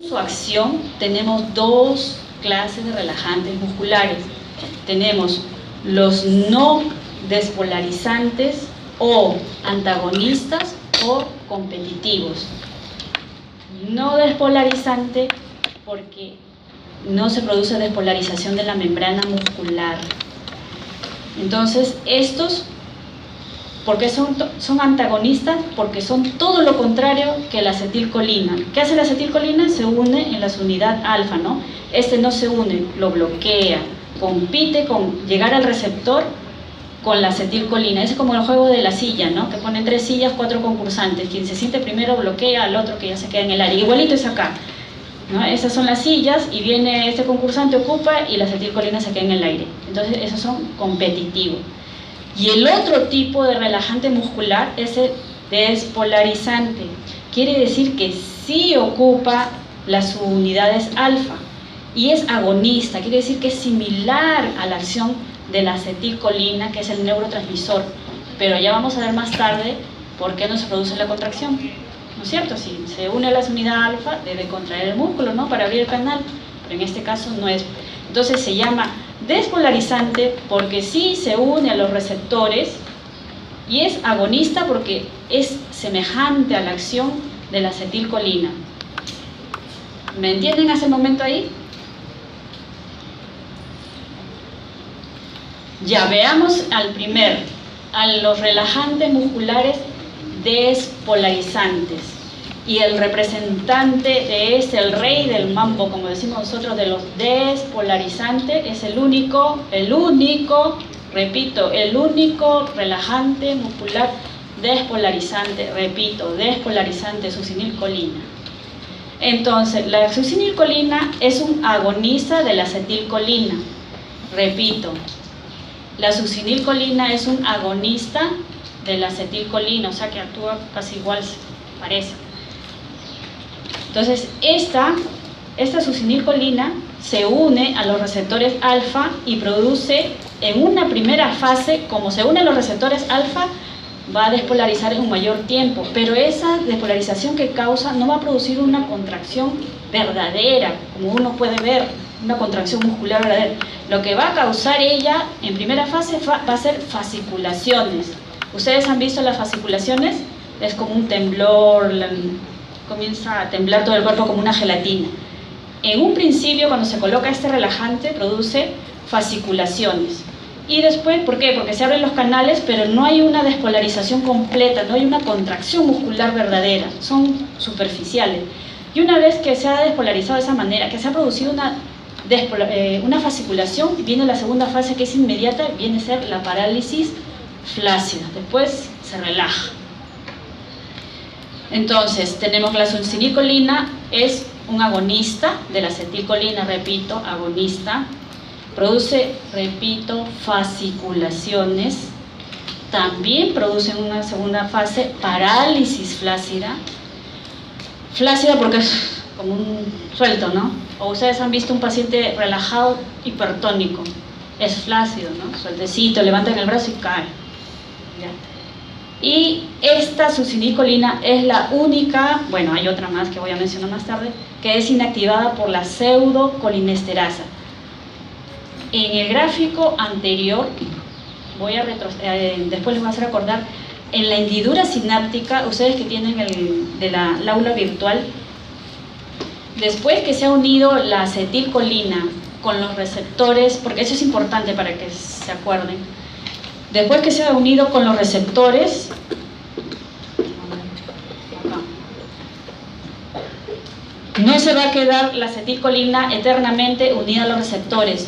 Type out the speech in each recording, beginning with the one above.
Su acción tenemos dos clases de relajantes musculares. Tenemos los no despolarizantes o antagonistas o competitivos. No despolarizante porque no se produce despolarización de la membrana muscular. Entonces, estos, ¿por qué son antagonistas? Porque son todo lo contrario que la acetilcolina. ¿Qué hace la acetilcolina? Se une en la unidad alfa, ¿no? Este no se une, lo bloquea, compite con llegar al receptor con la acetilcolina. Es como el juego de la silla, ¿no? Que ponen 3 sillas, 4 concursantes. Quien se siente primero bloquea al otro que ya se queda en el área. Igualito es acá, ¿no? Esas son las sillas y viene este concursante, ocupa y la acetilcolina se queda en el aire. Entonces esos son competitivos. Y el otro tipo de relajante muscular es el despolarizante. Quiere decir que sí ocupa las subunidades alfa y es agonista, quiere decir que es similar a la acción de la acetilcolina, que es el neurotransmisor. Pero ya vamos a ver más tarde por qué no se produce la contracción, ¿no es cierto? Si se une a la unidad alfa, debe contraer el músculo, ¿no? Para abrir el canal, pero en este caso no es. Entonces se llama despolarizante porque sí se une a los receptores y es agonista porque es semejante a la acción de la acetilcolina. ¿Me entienden hace un momento ahí? Ya, veamos a los relajantes musculares despolarizantes. Y el representante de el rey del mambo, como decimos nosotros, de los despolarizantes, es el único relajante muscular despolarizante, repito, despolarizante, succinilcolina. Entonces, la succinilcolina es un agonista de la acetilcolina, repito, la succinilcolina es un agonista de la acetilcolina, o sea que actúa casi igual, parece. Entonces, esta succinilcolina se une a los receptores alfa y produce en una primera fase, como se une a los receptores alfa, va a despolarizar en un mayor tiempo, pero esa despolarización que causa no va a producir una contracción verdadera, como uno puede ver, una contracción muscular verdadera. Lo que va a causar ella en primera fase va a ser fasciculaciones. ¿Ustedes han visto las fasciculaciones? Es como un temblor, comienza a temblar todo el cuerpo como una gelatina. En un principio, cuando se coloca este relajante, produce fasciculaciones. Y después, ¿por qué? Porque se abren los canales, pero no hay una despolarización completa, no hay una contracción muscular verdadera, son superficiales. Y una vez que se ha despolarizado de esa manera, que se ha producido una fasciculación, viene la segunda fase que es inmediata, viene a ser la parálisis flácida. Después se relaja. Entonces, tenemos que la succinilcolina es un agonista de la acetilcolina, repito, agonista. Produce, repito, fasciculaciones. También produce en una segunda fase parálisis flácida. Flácida porque es como un suelto, ¿no? O ustedes han visto un paciente relajado hipertónico. Es flácido, ¿no? Sueltecito, levantan el brazo y cae. ¿Ya? Y esta succinilcolina es la única, bueno, hay otra más que voy a mencionar más tarde, que es inactivada por la pseudocolinesterasa. En el gráfico anterior, después les voy a hacer acordar, en la hendidura sináptica, ustedes que tienen el aula virtual, después que se ha unido la acetilcolina con los receptores, porque eso es importante para que se acuerden, después que se ha unido con los receptores, no se va a quedar la acetilcolina eternamente unida a los receptores.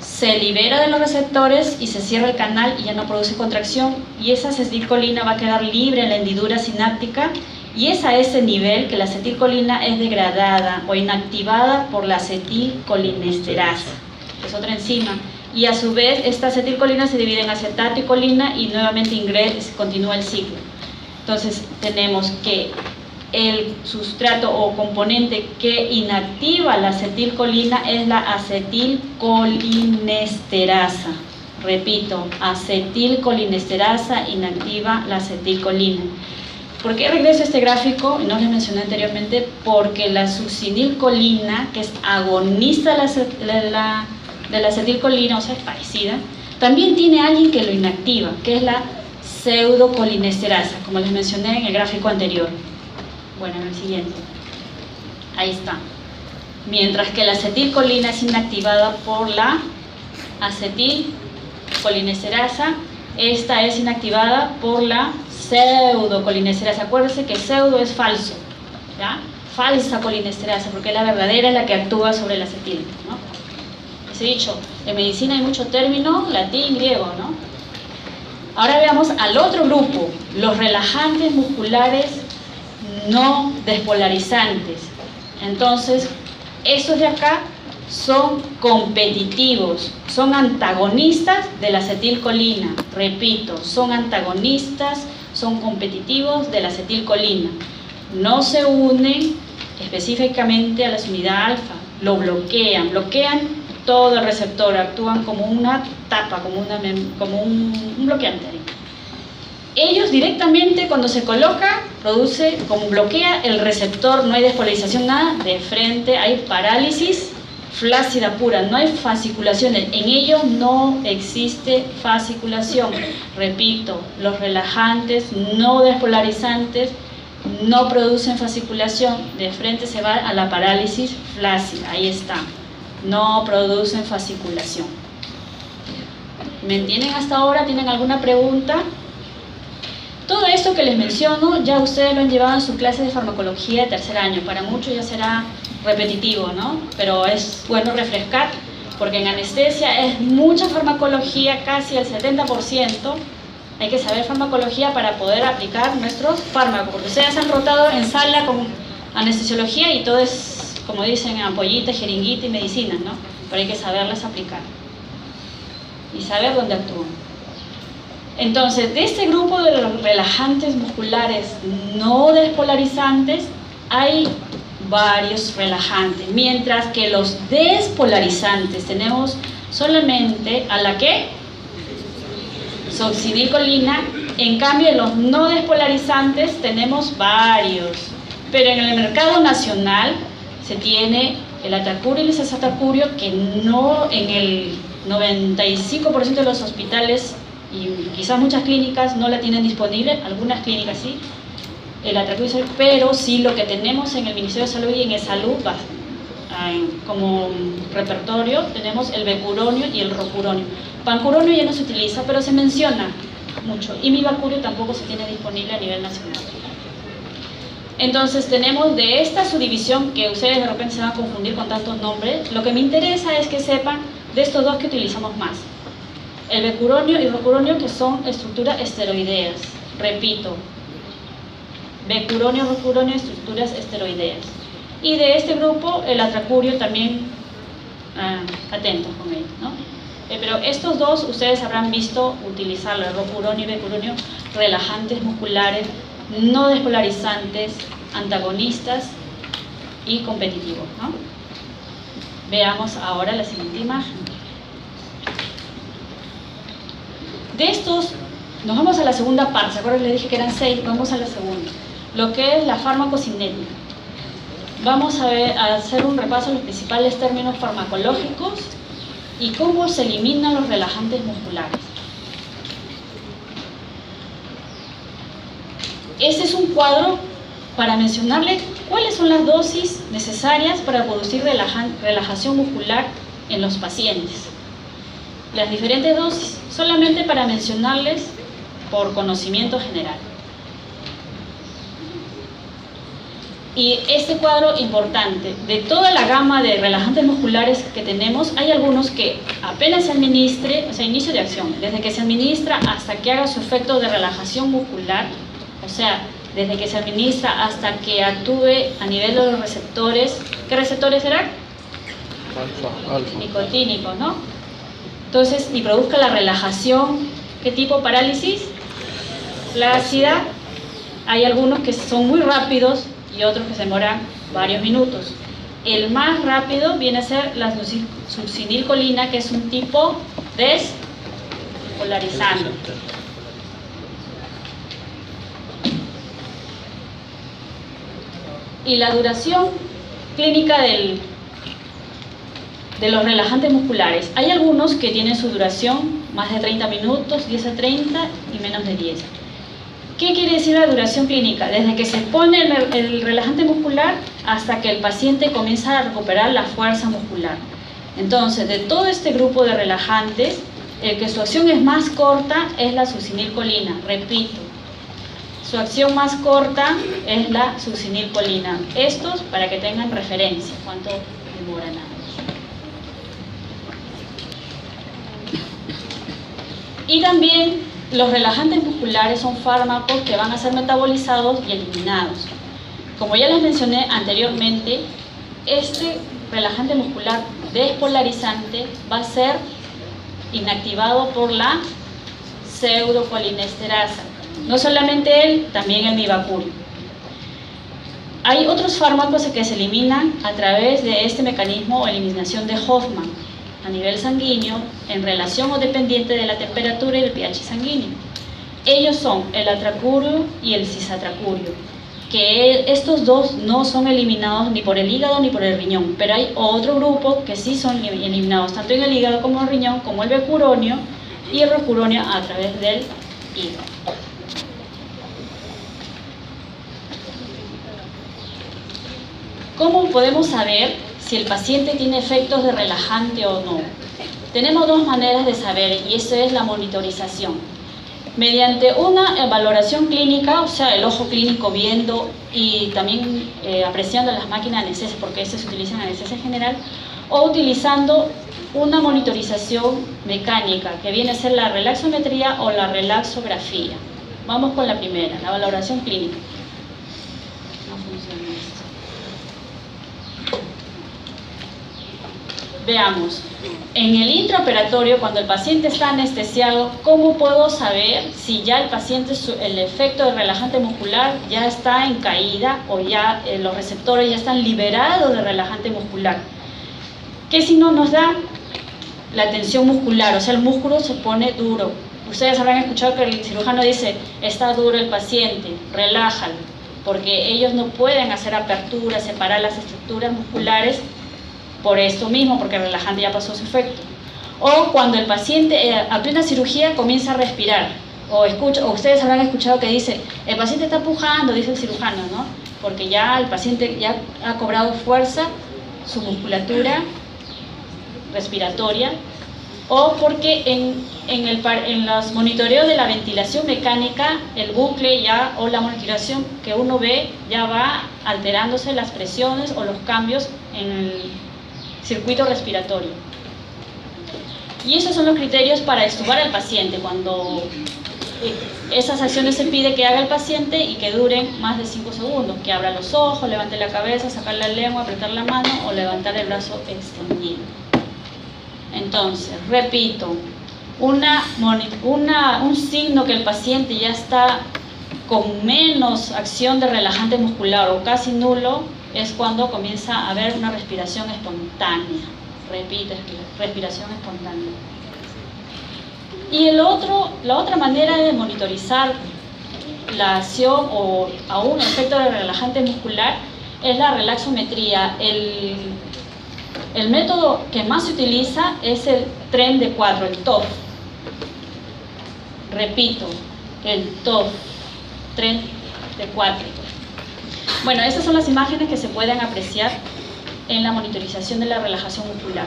Se libera de los receptores y se cierra el canal y ya no produce contracción, y esa acetilcolina va a quedar libre en la hendidura sináptica, y es a ese nivel que la acetilcolina es degradada o inactivada por la acetilcolinesterasa, que es otra enzima, y a su vez esta acetilcolina se divide en acetato y colina y nuevamente continúa el ciclo. Entonces tenemos que el sustrato o componente que inactiva la acetilcolina es la acetilcolinesterasa. Repito, acetilcolinesterasa inactiva la acetilcolina. ¿Por qué regreso a este gráfico? No les mencioné anteriormente, porque la succinilcolina, que es agonista de la acetilcolina, o sea, es parecida, también tiene alguien que lo inactiva, que es la pseudocolinesterasa, como les mencioné en el gráfico anterior. Bueno, en el siguiente. Ahí está. Mientras que la acetilcolina es inactivada por la acetilcolinesterasa, esta es inactivada por la pseudocolinesterasa. Acuérdense que pseudo es falso, ¿ya? Falsa colinesterasa, porque la verdadera es la que actúa sobre el acetil, ¿no? Les he dicho, en medicina hay mucho término latín, griego, ¿no? Ahora veamos al otro grupo, los relajantes musculares no despolarizantes. Entonces, estos de acá son competitivos, son antagonistas de la acetilcolina. Repito, son antagonistas, son competitivos de la acetilcolina. No se unen específicamente a la suminidad alfa, lo bloquean todo el receptor, actúan como una tapa, como un bloqueante. Ellos directamente cuando se coloca, produce, como bloquea el receptor, no hay despolarización, nada, de frente hay parálisis flácida pura, no hay fasciculaciones, en ellos no existe fasciculación. Repito, los relajantes no despolarizantes no producen fasciculación, de frente se va a la parálisis flácida, ahí está, no producen fasciculación. ¿Me entienden hasta ahora? ¿Tienen alguna pregunta? Todo esto que les menciono ya ustedes lo han llevado en su clase de farmacología de tercer año, para muchos ya será repetitivo, ¿no? Pero es bueno refrescar, porque en anestesia es mucha farmacología, casi el 70%. Hay que saber farmacología para poder aplicar nuestros fármacos, porque ustedes han rotado en sala con anestesiología y todo es, como dicen, ampollita, jeringuita y medicinas, ¿no? Pero hay que saberlas aplicar y saber dónde actúan. Entonces, de este grupo de los relajantes musculares no despolarizantes, hay varios relajantes, mientras que los despolarizantes tenemos solamente a la que succinilcolina. En cambio, los no despolarizantes tenemos varios, pero en el mercado nacional se tiene el atacurio y el isosatacurio, que no, en el 95% de los hospitales y quizás muchas clínicas no la tienen disponible, algunas clínicas sí, el atracurio, pero sí lo que tenemos en el Ministerio de Salud y en E-Salud como repertorio tenemos el becuronio y el rocuronio. Pancuronio ya no se utiliza, pero se menciona mucho, y mibacurio tampoco se tiene disponible a nivel nacional. Entonces tenemos de esta subdivisión, que ustedes de repente se van a confundir con tantos nombres, lo que me interesa es que sepan de estos dos que utilizamos más. El becuronio y rocuronio, que son estructuras esteroideas. Repito, becuronio, rocuronio, estructuras esteroideas. Y de este grupo, el atracurio también, atentos con él, ¿no? Pero estos dos, ustedes habrán visto utilizarlo, el rocuronio y becuronio, relajantes musculares, no despolarizantes, antagonistas y competitivos, ¿no? Veamos ahora la siguiente imagen. De estos, nos vamos a la segunda parte. ¿Se acuerdan? Les dije que eran 6, vamos a la segunda. Lo que es la farmacocinética. Vamos a hacer un repaso de los principales términos farmacológicos y cómo se eliminan los relajantes musculares. Este es un cuadro para mencionarles cuáles son las dosis necesarias para producir relajación muscular en los pacientes. Las diferentes dosis, solamente para mencionarles por conocimiento general. Y este cuadro importante, de toda la gama de relajantes musculares que tenemos, hay algunos que apenas se administre, o sea, inicio de acción, desde que se administra hasta que haga su efecto de relajación muscular, o sea, desde que se administra hasta que actúe a nivel de los receptores. ¿Qué receptores serán? Alfa. Nicotínicos, ¿no? Entonces, y produzca la relajación. ¿Qué tipo de parálisis? Flácida. Hay algunos que son muy rápidos y otros que se demoran varios minutos. El más rápido viene a ser la succinilcolina, que es un tipo despolarizante. Y la duración clínica de los relajantes musculares. Hay algunos que tienen su duración más de 30 minutos, 10 a 30 y menos de 10. ¿Qué quiere decir la duración clínica? Desde que se pone el relajante muscular hasta que el paciente comienza a recuperar la fuerza muscular. Entonces, de todo este grupo de relajantes, el que su acción es más corta es la succinilcolina. Repito, su acción más corta es la succinilcolina. Estos para que tengan referencia, cuánto demora nada. Y también los relajantes musculares son fármacos que van a ser metabolizados y eliminados. Como ya les mencioné anteriormente, este relajante muscular despolarizante va a ser inactivado por la pseudocolinesterasa. No solamente él, también el mibacurio. Hay otros fármacos que se eliminan a través de este mecanismo o eliminación de Hoffman a nivel sanguíneo en relación o dependiente de la temperatura y el pH sanguíneo. Ellos son el atracurio y el cisatracurio, que estos dos no son eliminados ni por el hígado ni por el riñón, pero hay otro grupo que sí son eliminados tanto en el hígado como en el riñón, como el becuronio y el rocuronio a través del hígado. ¿Cómo podemos saber si el paciente tiene efectos de relajante o no? Tenemos dos maneras de saber, y eso es la monitorización. Mediante una valoración clínica, o sea, el ojo clínico viendo y también apreciando las máquinas ANSES, porque estas se utilizan en anestesia general, o utilizando una monitorización mecánica, que viene a ser la relaxometría o la relaxografía. Vamos con la primera, la valoración clínica. No funciona esto. Veamos, en el intraoperatorio, cuando el paciente está anestesiado, ¿cómo puedo saber si ya el paciente, el efecto del relajante muscular ya está en caída o ya los receptores ya están liberados de relajante muscular? ¿Qué signo nos da? La tensión muscular, o sea, el músculo se pone duro. Ustedes habrán escuchado que el cirujano dice, está duro el paciente, relájalo, porque ellos no pueden hacer aperturas, separar las estructuras musculares por esto mismo, porque el relajante ya pasó su efecto. O cuando el paciente a plena cirugía comienza a respirar, o ustedes habrán escuchado que dice, el paciente está pujando, dice el cirujano, ¿no? Porque ya el paciente ya ha cobrado fuerza, su musculatura respiratoria, o porque en los monitoreos de la ventilación mecánica, el bucle ya, o la monitorización que uno ve, ya va alterándose las presiones o los cambios en el circuito respiratorio. Y esos son los criterios para extubar al paciente, cuando esas acciones se pide que haga el paciente y que duren más de 5 segundos, que abra los ojos, levante la cabeza, sacar la lengua, apretar la mano o levantar el brazo extendido. Entonces, repito, un signo que el paciente ya está con menos acción de relajante muscular o casi nulo es cuando comienza a haber una respiración espontánea. Repite, respiración espontánea. Y la otra manera de monitorizar la acción o aún el efecto de relajante muscular es la relaxometría. El método que más se utiliza es el tren de 4, el TOF. Repito, el TOF, tren de 4. Bueno, estas son las imágenes que se pueden apreciar en la monitorización de la relajación muscular.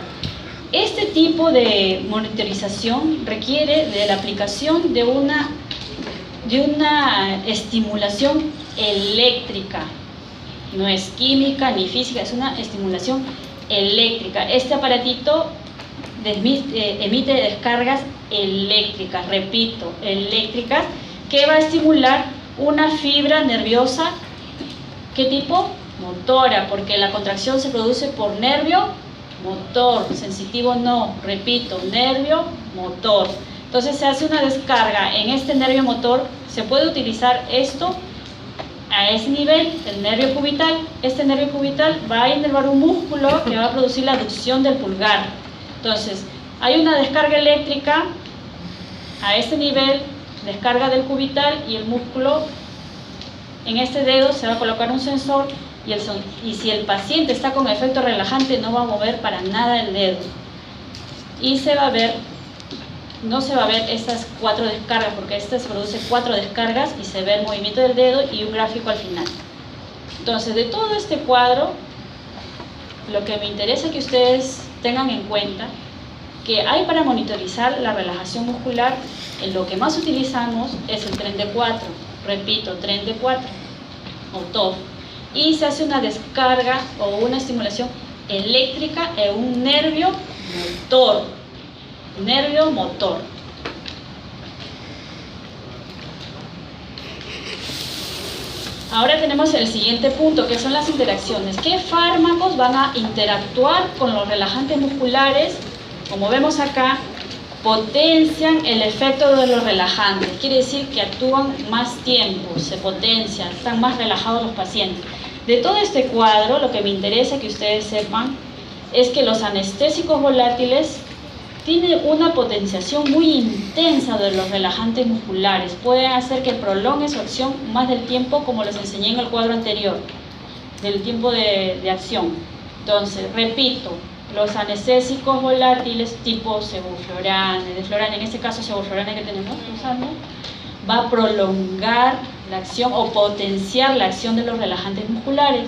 Este tipo de monitorización requiere de la aplicación de una estimulación eléctrica. No es química ni física, es una estimulación eléctrica. Este aparatito emite descargas eléctricas, repito, eléctricas, que va a estimular una fibra nerviosa. ¿Qué tipo? Motora, porque la contracción se produce por nervio motor, sensitivo no, repito, nervio motor. Entonces se hace una descarga en este nervio motor, se puede utilizar esto a ese nivel, el nervio cubital. Este nervio cubital va a inervar un músculo que va a producir la aducción del pulgar. Entonces, hay una descarga eléctrica a este nivel, descarga del cubital, y el músculo, en este dedo se va a colocar un sensor y si el paciente está con efecto relajante no va a mover para nada el dedo. Y no se va a ver estas 4 descargas, porque se produce 4 descargas y se ve el movimiento del dedo y un gráfico al final. Entonces, de todo este cuadro, lo que me interesa que ustedes tengan en cuenta que hay para monitorizar la relajación muscular, en lo que más utilizamos es el tren de 4, repito, tren de 4 o TOF, y se hace una descarga o una estimulación eléctrica en un nervio motor. Ahora tenemos el siguiente punto, que son las interacciones. ¿Qué fármacos van a interactuar con los relajantes musculares? Como vemos acá, potencian el efecto de los relajantes. Quiere decir que actúan más tiempo, se potencian, están más relajados los pacientes. De todo este cuadro, lo que me interesa que ustedes sepan es que los anestésicos volátiles tienen una potenciación muy intensa de los relajantes musculares. Pueden hacer que prolongue su acción más del tiempo, como les enseñé en el cuadro anterior, del tiempo de acción. Entonces, repito, los anestésicos volátiles tipo sevoflurane, deflurane, en este caso sevoflurane que tenemos usando, va a prolongar la acción o potenciar la acción de los relajantes musculares.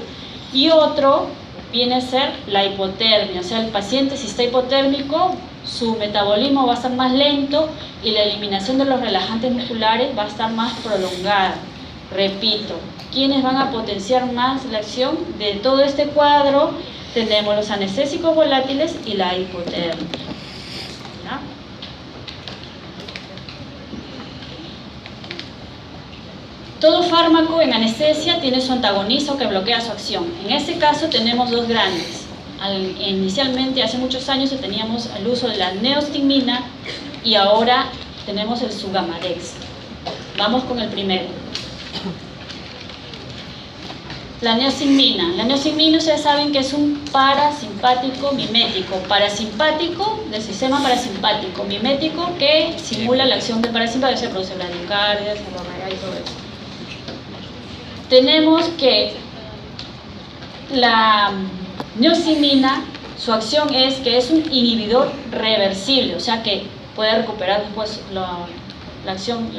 Y otro viene a ser la hipotermia, o sea, el paciente, si está hipotérmico, su metabolismo va a estar más lento y la eliminación de los relajantes musculares va a estar más prolongada. Repito, ¿quiénes van a potenciar más la acción? De todo este cuadro tenemos los anestésicos volátiles y la hipotermia. ¿Ya? Todo fármaco en anestesia tiene su antagonista o que bloquea su acción. En este caso tenemos dos grandes. Inicialmente, hace muchos años, teníamos el uso de la neostigmina y ahora tenemos el Sugamadex. Vamos con el primero. La neostigmina. La neostigmina, ustedes saben que es un parasimpático mimético. Parasimpático del sistema parasimpático. Mimético que simula la acción del parasimpático. Se produce bradicardia, ceborrea y todo eso. Tenemos que la neostigmina, su acción es que es un inhibidor reversible, o sea que puede recuperar después la acción,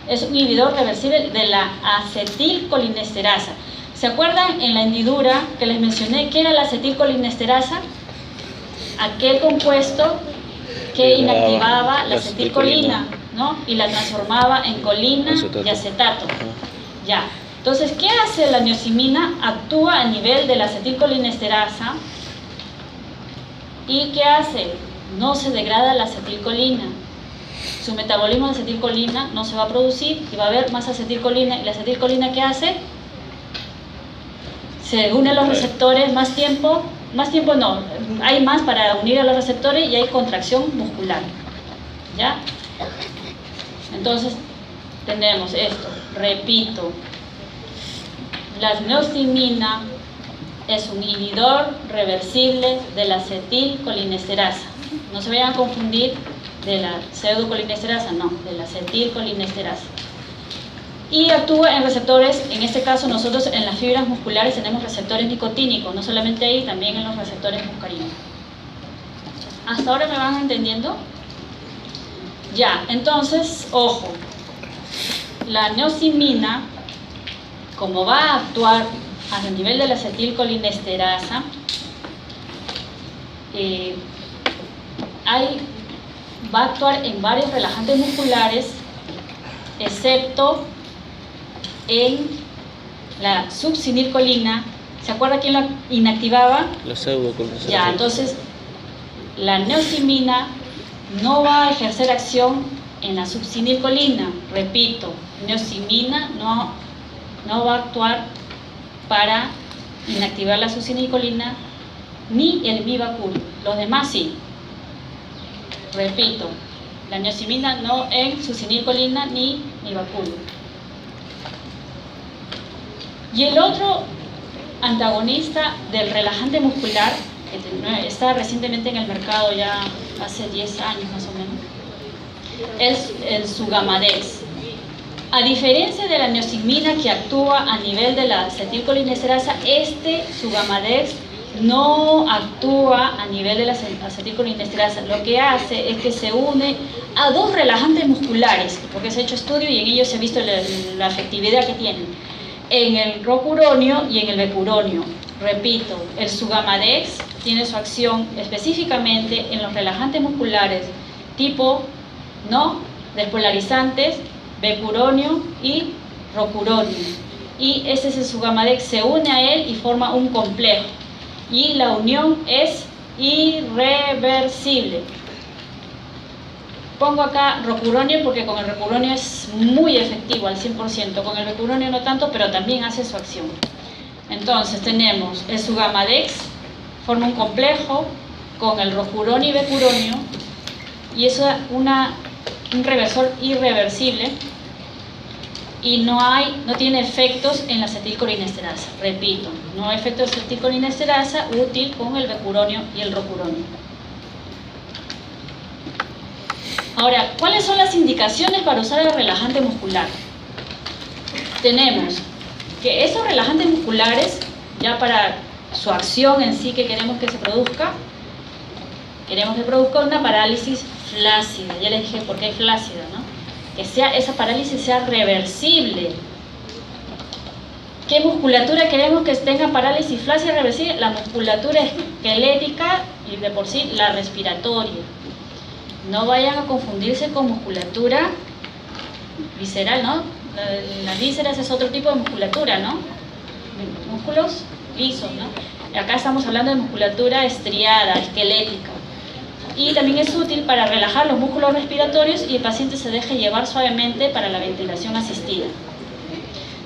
es un inhibidor reversible de la acetilcolinesterasa. ¿Se acuerdan en la hendidura que les mencioné qué era la acetilcolinesterasa? Aquel compuesto que inactivaba la acetilcolina, ¿no? Y la transformaba en colina y acetato. Ya. Entonces, ¿qué hace la neostigmina? Actúa a nivel de la acetilcolinesterasa. ¿Y qué hace? No se degrada la acetilcolina. Su metabolismo de acetilcolina no se va a producir y va a haber más acetilcolina. ¿Y la acetilcolina qué hace? Se une a los receptores más tiempo no, hay más para unir a los receptores y hay contracción muscular. ¿Ya? Entonces, tenemos esto, repito. La neostigmina es un inhibidor reversible de la acetilcolinesterasa. No se vayan a confundir de la pseudocolinesterasa, no, de la acetilcolinesterasa. Y actúa en receptores, en este caso nosotros en las fibras musculares tenemos receptores nicotínicos, no solamente ahí, también en los receptores muscarinos. ¿Hasta ahora me van entendiendo? Ya, entonces, ojo, la neostigmina, como va a actuar a nivel de la acetilcolinesterasa, va a actuar en varios relajantes musculares, excepto en la succinilcolina. ¿Se acuerda quién la inactivaba? La pseudocolina. Ya, entonces la neostigmina no va a ejercer acción en la succinilcolina. Repito, neostigmina no va a actuar para inactivar la succinilcolina ni el Mivacur. Los demás sí. Repito, la neostigmina no en succinilcolina ni Mivacur. Y el otro antagonista del relajante muscular, que está recientemente en el mercado ya hace 10 años más o menos, es el Sugamadex. A diferencia de la neostigmina que actúa a nivel de la acetilcolinesterasa, su Gamadex no actúa a nivel de la acetilcolinesterasa. Lo que hace es que se une a dos relajantes musculares, porque se ha hecho estudio y en ellos se ha visto la efectividad que tienen, en el rocuronio y en el becuronio. Repito, el Sugamadex tiene su acción específicamente en los relajantes musculares tipo no despolarizantes, becuronio y rocuronio. Y ese Sugamadex se une a él y forma un complejo. Y la unión es irreversible. Pongo acá rocuronio porque con el rocuronio es muy efectivo al 100%, con el becuronio no tanto, pero también hace su acción. Entonces tenemos el Sugamadex, forma un complejo con el rocuronio y becuronio, y eso es un reversor irreversible y no tiene efectos en la acetilcolinesterasa. Repito, no hay efectos de acetilcolinesterasa útil con el becuronio y el rocuronio. Ahora, ¿cuáles son las indicaciones para usar el relajante muscular? Tenemos que esos relajantes musculares, ya para su acción en sí que queremos que se produzca, queremos que produzca una parálisis flácida. Ya les dije por qué es flácida, ¿no? Que esa parálisis sea reversible. ¿Qué musculatura queremos que tenga parálisis flácida reversible? La musculatura esquelética y de por sí la respiratoria. No vayan a confundirse con musculatura visceral, ¿no? Las vísceras es otro tipo de musculatura, ¿no? Músculos lisos, ¿no? Acá estamos hablando de musculatura estriada, esquelética. Y también es útil para relajar los músculos respiratorios y el paciente se deje llevar suavemente para la ventilación asistida.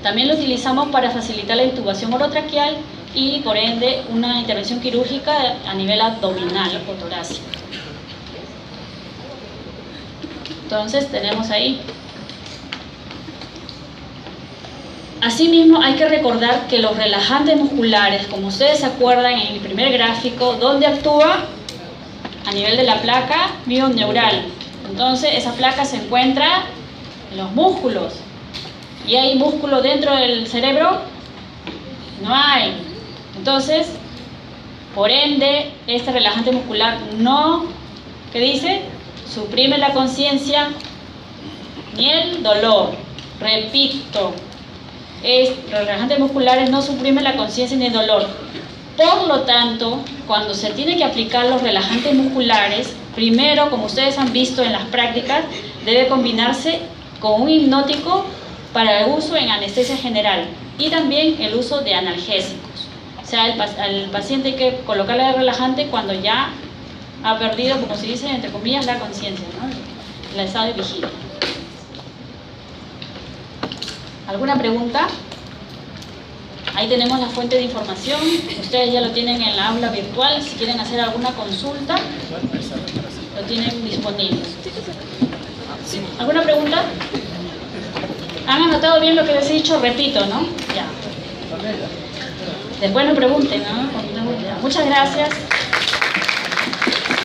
También lo utilizamos para facilitar la intubación orotraqueal y, por ende, una intervención quirúrgica a nivel abdominal o torácico. Entonces, tenemos ahí. Asimismo, hay que recordar que los relajantes musculares, como ustedes se acuerdan en el primer gráfico, ¿dónde actúa? A nivel de la placa mioneural. Entonces, esa placa se encuentra en los músculos. ¿Y hay músculo dentro del cerebro? No hay. Entonces, por ende, este relajante muscular no, ¿qué dice? Suprime la conciencia ni el dolor. Repito, los relajantes musculares no suprimen la conciencia ni el dolor. Por lo tanto, cuando se tiene que aplicar los relajantes musculares, primero, como ustedes han visto en las prácticas, debe combinarse con un hipnótico para el uso en anestesia general y también el uso de analgésicos. O sea, al paciente hay que colocarle el relajante cuando ya ha perdido, como se dice, entre comillas, la conciencia, ¿no? El estado de vigilia. ¿Alguna pregunta? Ahí tenemos la fuente de información. Ustedes ya lo tienen en la aula virtual. Si quieren hacer alguna consulta, lo tienen disponible. ¿Alguna pregunta? ¿Han anotado bien lo que les he dicho? Repito, ¿no? Ya. Después no pregunten, ¿no? Muchas gracias.